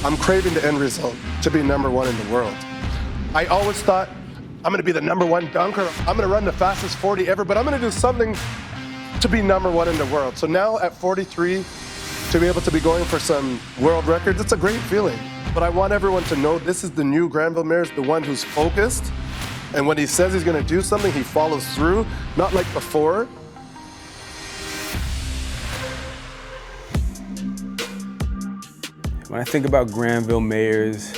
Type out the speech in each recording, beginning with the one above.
I'm craving the end result, to be number one in the world. I always thought, I'm gonna be the number one dunker, I'm gonna run the fastest 40 ever, but I'm gonna do something to be number one in the world. So now at 43, to be able to be going for some world records, it's a great feeling. But I want everyone to know this is the new Granville Mayers, the one who's focused. And when he says he's gonna do something, he follows through, not like before. When I think about Granville Mayers,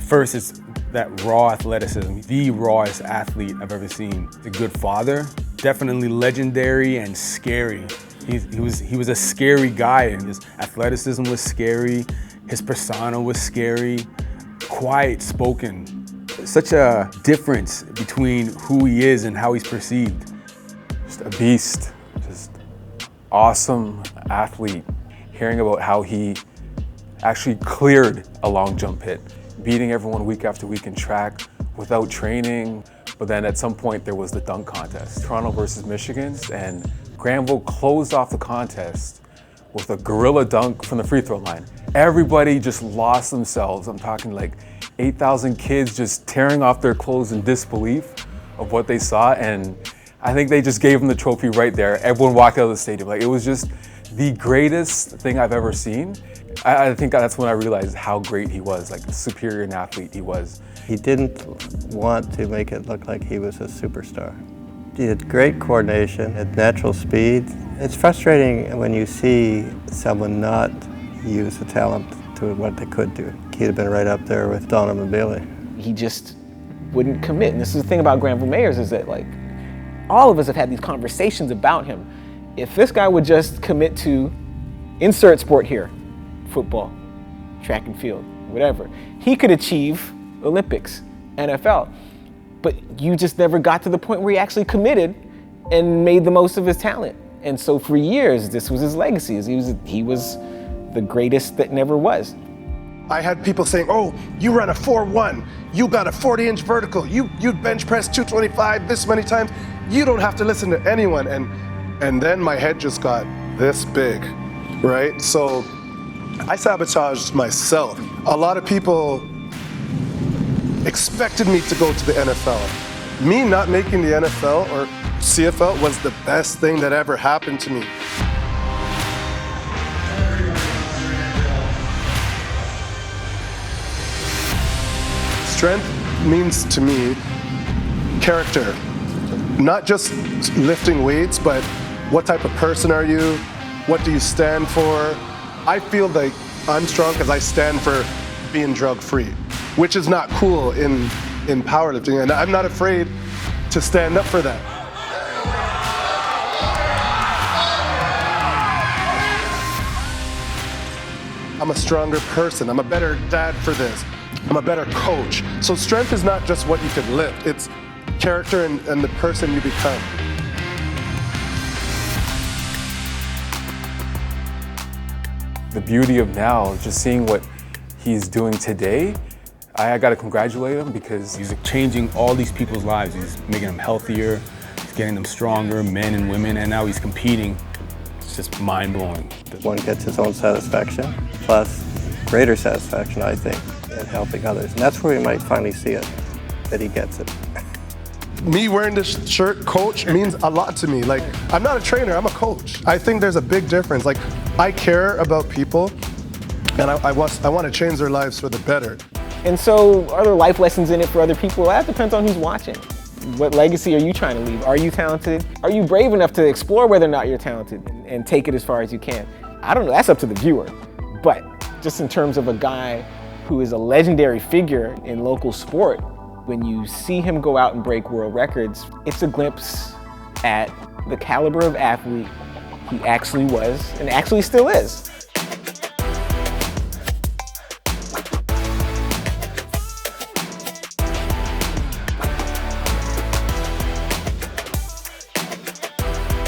first it's that raw athleticism, the rawest athlete I've ever seen. A good father, definitely legendary and scary. He was a scary guy, and his athleticism was scary, his persona was scary, quiet spoken. Such a difference between who he is and how he's perceived. Just a beast, just awesome athlete. Hearing about how he actually cleared a long jump hit, beating everyone week after week in track without training. But then at some point there was the dunk contest, Toronto versus Michigan, and Granville closed off the contest with a gorilla dunk from the free throw line. Everybody just lost themselves. I'm talking like 8,000 kids just tearing off their clothes in disbelief of what they saw. And I think they just gave him the trophy right there. Everyone walked out of the stadium. Like, it was just the greatest thing I've ever seen. I think that's when I realized how great he was, like the superior an athlete he was. He didn't want to make it look like he was a superstar. He had great coordination, had natural speed. It's frustrating when you see someone not use the talent to what they could do. He'd have been right up there with Donovan Bailey. He just wouldn't commit. And this is the thing about Granville Mayers, is that, like, all of us have had these conversations about him. If this guy would just commit to insert sport here, football, track and field, whatever, he could achieve Olympics, NFL. But you just never got to the point where he actually committed and made the most of his talent. And so for years, this was his legacy. He was the greatest that never was. I had people saying, oh, you run a 4.1, you got a 40-inch vertical, you bench press 225 this many times, you don't have to listen to anyone. And then my head just got this big, right? So I sabotaged myself. A lot of people expected me to go to the NFL. Me not making the NFL or CFL was the best thing that ever happened to me. Strength means to me character. Not just lifting weights, but what type of person are you? What do you stand for? I feel like I'm strong because I stand for being drug-free, which is not cool in powerlifting, and I'm not afraid to stand up for that. I'm a stronger person. I'm a better dad for this. I'm a better coach. So strength is not just what you can lift, it's character and the person you become. The beauty of now, just seeing what he's doing today, I got to congratulate him because he's changing all these people's lives. He's making them healthier, he's getting them stronger, men and women, and now he's competing. It's just mind-blowing. One gets his own satisfaction, plus greater satisfaction, I think, in helping others. And that's where we might finally see it, that he gets it. Me wearing this shirt, coach, means a lot to me. Like, I'm not a trainer, I'm a coach. I think there's a big difference. Like, I care about people, and I want to change their lives for the better. And so, are there life lessons in it for other people? That depends on who's watching. What legacy are you trying to leave? Are you talented? Are you brave enough to explore whether or not you're talented and take it as far as you can? I don't know, that's up to the viewer. But just in terms of a guy who is a legendary figure in local sport, when you see him go out and break world records, it's a glimpse at the caliber of athlete he actually was and actually still is.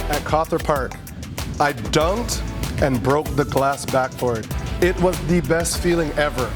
At Cawthor Park, I dunked and broke the glass backboard. It was the best feeling ever.